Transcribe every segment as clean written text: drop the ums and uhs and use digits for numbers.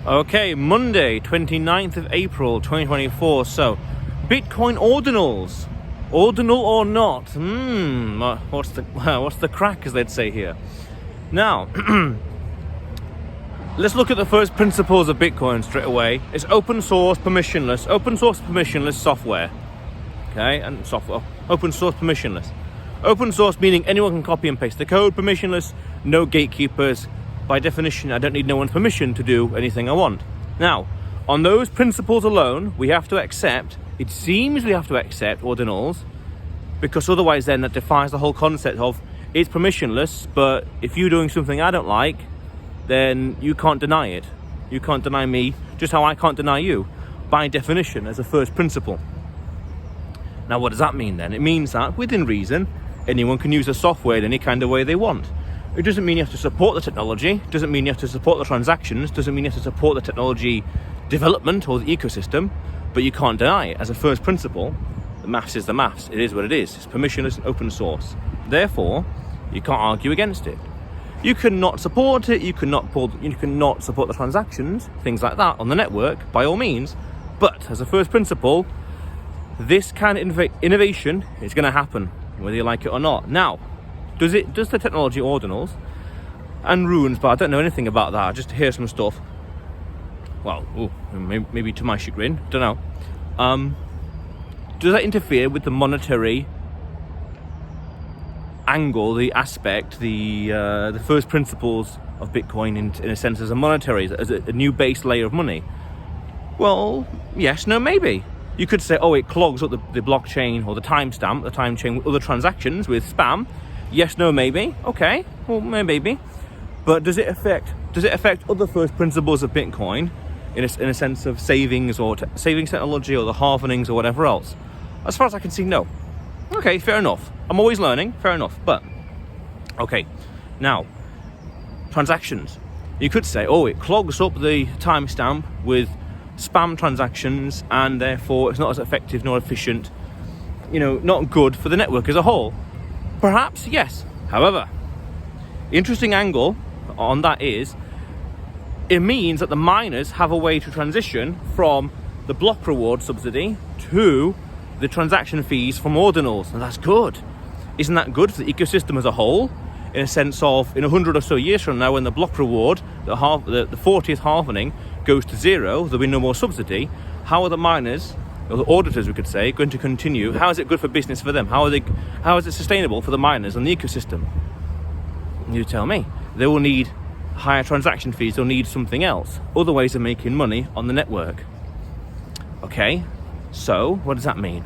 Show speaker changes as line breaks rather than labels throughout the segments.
Okay, Monday, 29th of April, 2024. So, Bitcoin ordinals. Ordinal or not? What's the crack, as they'd say here? Now, let's look at the first principles of Bitcoin straight away. It's open source permissionless software. Okay, and software, open source permissionless. Open source meaning anyone can copy and paste the code. Permissionless, no gatekeepers. By definition, I don't need no one's permission to do anything I want. Now, on those principles alone, we have to accept ordinals, because otherwise then that defies the whole concept of it's permissionless, but if you're doing something I don't like, then you can't deny it. You can't deny me, just how I can't deny you, by definition, as a first principle. Now, what does that mean then? It means that, within reason, anyone can use the software in any kind of way they want. It doesn't mean you have to support the technology, doesn't mean you have to support the transactions, doesn't mean you have to support the technology development or the ecosystem, but you can't deny it. As a first principle, the maths is the maths. It is what it is. It's permissionless and open source. Therefore, you can't argue against it. You cannot support it, you cannot support the transactions, things like that on the network, by all means, but as a first principle, this kind of innovation is going to happen, whether you like it or not. Now, does the technology ordinals and runes, but I don't know anything about that, I just hear some stuff. Well, maybe to my chagrin, don't know. Does that interfere with the monetary angle, the aspect, the first principles of Bitcoin in a sense as a new base layer of money? Well, yes, no, maybe. You could say, it clogs up the blockchain or the timestamp, the time chain with other transactions with spam. Yes, no, maybe. Okay, well, maybe. But does it affect other first principles of Bitcoin in a sense of savings or savings technology or the halvenings or whatever else? As far as I can see, no. Okay, fair enough. I'm always learning, fair enough. But, okay, now, transactions. You could say, it clogs up the timestamp with spam transactions and therefore it's not as effective nor efficient, not good for the network as a whole. Perhaps, yes. However, the interesting angle on that is it means that the miners have a way to transition from the block reward subsidy to the transaction fees from ordinals, and that's good. Isn't that good for the ecosystem as a whole? In a sense of, in 100 or so years from now, when the block reward, the 40th halvening, goes to zero, there'll be no more subsidy. How are the miners, or the auditors we could say, going to continue? How is it good for business for them? How is it sustainable for the miners and the ecosystem? You tell me. They will need higher transaction fees, they'll need something else, other ways of making money on the network. Okay, so what does that mean?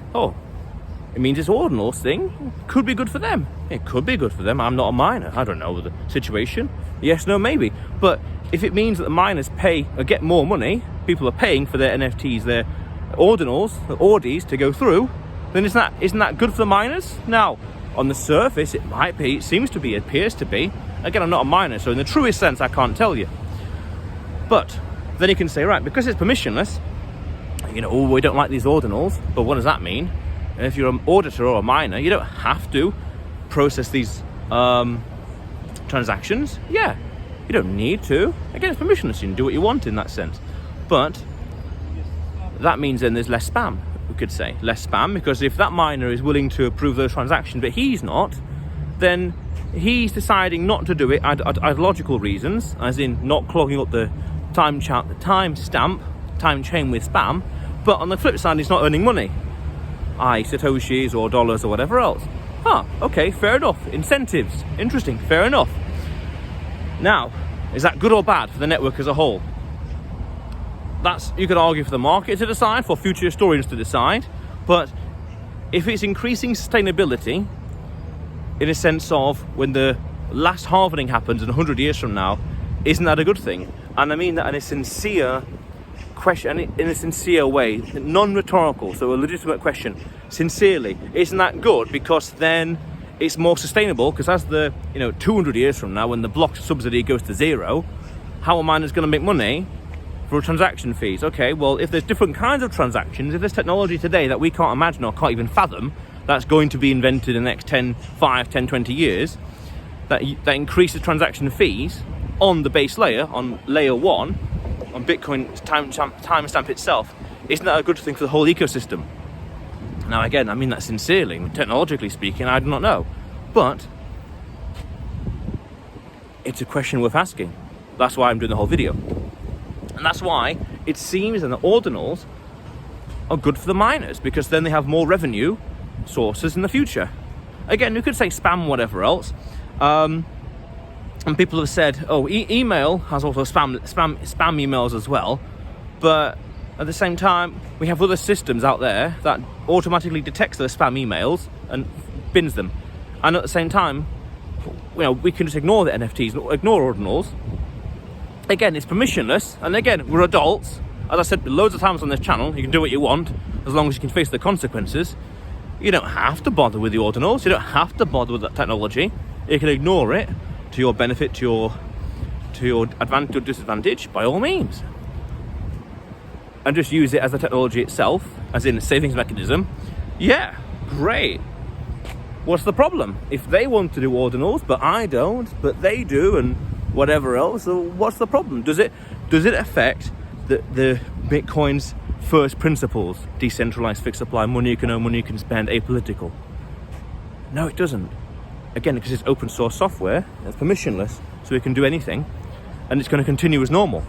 It means this ordinals thing could be good for them. It could be good for them. I'm not a miner. I don't know the situation. Yes, no, maybe. But if it means that the miners pay or get more money, people are paying for their NFTs, their ordinals, the ordies to go through, then isn't that good for the miners? Now, on the surface, it might be. It seems to be. It appears to be. Again, I'm not a miner, so in the truest sense, I can't tell you. But then you can say, right, because it's permissionless, we don't like these ordinals, but what does that mean? And if you're an auditor or a miner, you don't have to process these transactions. Yeah, you don't need to. Again, it's permissionless. You can do what you want in that sense. But that means then there's less spam, we could say. Less spam, because if that miner is willing to approve those transactions, but he's not, then he's deciding not to do it ideological reasons, as in not clogging up the time chain with spam. But on the flip side, he's not earning money, i.e. satoshis or dollars or whatever else. Okay, fair enough. Incentives, interesting, fair enough. Now, is that good or bad for the network as a whole? You could argue for the market to decide, for future historians to decide, but if it's increasing sustainability, in a sense of when the last halvening happens in 100 years from now, isn't that a good thing? And I mean that in a sincere question, in a sincere way, non-rhetorical, so a legitimate question. Sincerely, isn't that good? Because then it's more sustainable, because as 200 years from now, when the block subsidy goes to zero, how are miners going to make money for transaction fees? Okay, well, if there's different kinds of transactions, if there's technology today that we can't imagine or can't even fathom, that's going to be invented in the next 10, 20 years, that increases transaction fees on the base layer, on layer one, on Bitcoin's timestamp itself, isn't that a good thing for the whole ecosystem? Now again, I mean that sincerely. Technologically speaking, I do not know. But it's a question worth asking. That's why I'm doing the whole video. And that's why it seems that the ordinals are good for the miners, because then they have more revenue sources in the future. Again, you could say spam, whatever else. And people have said, oh, email has also spam emails as well. But at the same time, we have other systems out there that automatically detects those spam emails and bins them. And at the same time, we can just ignore the NFTs, ignore ordinals. Again, it's permissionless. And again, we're adults. As I said loads of times on this channel, you can do what you want as long as you can face the consequences. You don't have to bother with the ordinals. You don't have to bother with that technology. You can ignore it to your benefit, to your advantage or disadvantage, by all means. And just use it as the technology itself, as in a savings mechanism. Yeah, great. What's the problem? If they want to do ordinals, but I don't, but they do, and whatever else, so what's the problem? Does it affect the Bitcoin's first principles? Decentralized, fixed supply, money you can earn, money you can spend, apolitical. No, it doesn't. Again, because it's open source software, it's permissionless, so it can do anything, and it's going to continue as normal.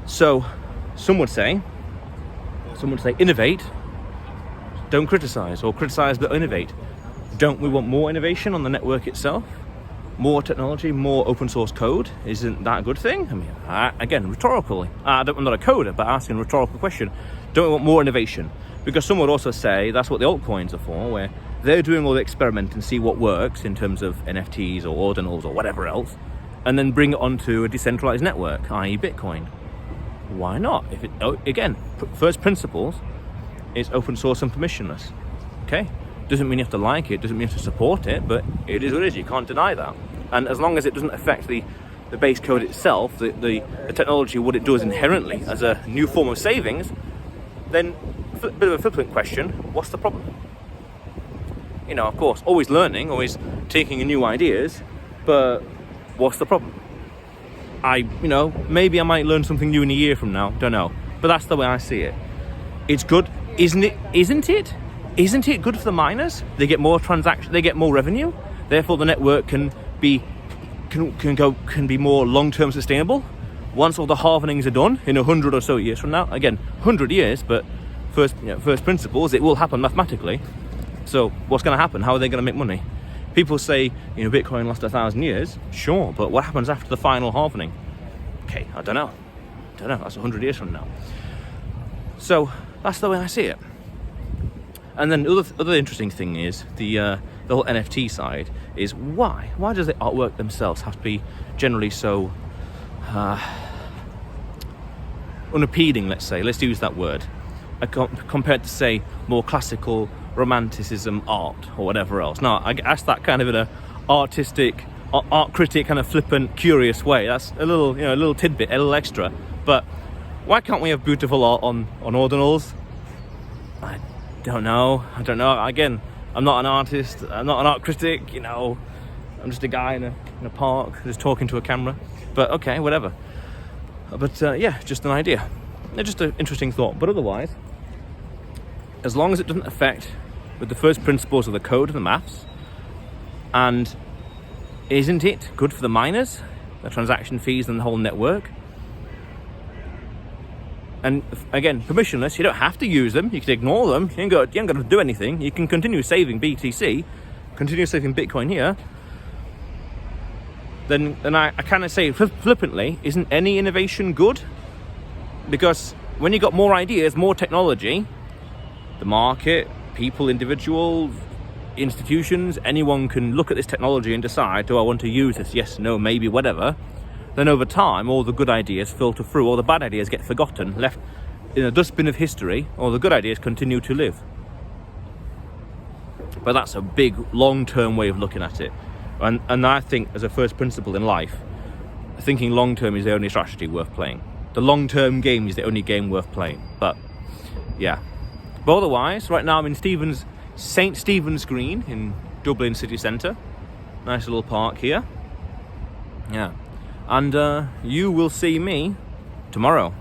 So, some would say, innovate, don't criticize, or criticize but innovate. Don't we want more innovation on the network itself? More technology, more open source code? Isn't that a good thing? I mean, again, rhetorically. I'm not a coder, but asking a rhetorical question. Don't we want more innovation? Because some would also say that's what the altcoins are for, where they're doing all the experiment and see what works in terms of NFTs or ordinals or whatever else, and then bring it onto a decentralized network, i.e. Bitcoin. Why not? Again, first principles is open source and permissionless. Okay? Doesn't mean you have to like it, doesn't mean you have to support it, but it is what it is. You can't deny that. And as long as it doesn't affect the base code itself, the technology, what it does inherently as a new form of savings, then a bit of a flippant question, what's the problem? Of course, always learning, always taking in new ideas, but what's the problem? Maybe I might learn something new in a year from now, don't know. But that's the way I see it. It's good, isn't it? Isn't it good for the miners? They get more transactions, they get more revenue. Therefore, the network can be more long-term sustainable. Once all the halvenings are done in 100 or so years from now, again, 100 years, but first principles, it will happen mathematically. So, what's going to happen? How are they going to make money? People say, Bitcoin lasts 1,000 years. Sure, but what happens after the final halvening? Okay, I don't know. That's 100 years from now. So that's the way I see it. And then the other interesting thing is the whole NFT side is why does the artwork themselves have to be generally so unappealing? Let's use that word, compared to say more classical romanticism art or whatever else. Now I ask that kind of in a artistic, art critic kind of flippant, curious way. That's a little tidbit, a little extra. But why can't we have beautiful art on ordinals? I don't know. Again, I'm not an artist. I'm not an art critic. I'm just a guy in a park just talking to a camera. But okay, whatever. But just an idea. Just an interesting thought. But otherwise, as long as it doesn't affect with the first principles of the code and the maths, and isn't it good for the miners, the transaction fees and the whole network? And again, permissionless, you don't have to use them, you can ignore them, you ain't got to do anything, you can continue saving BTC, continue saving Bitcoin here. Then I kind of say flippantly, isn't any innovation good? Because when you got more ideas, more technology, the market, people, individuals, institutions, anyone can look at this technology and decide, do I want to use this? Yes, no, maybe, whatever. Then over time, all the good ideas filter through, all the bad ideas get forgotten, left in a dustbin of history, all the good ideas continue to live. But that's a big, long-term way of looking at it. And I think, as a first principle in life, thinking long-term is the only strategy worth playing. The long-term game is the only game worth playing. But, yeah. But otherwise, right now I'm in St. Stephen's Green in Dublin city centre. Nice little park here. Yeah. And you will see me tomorrow.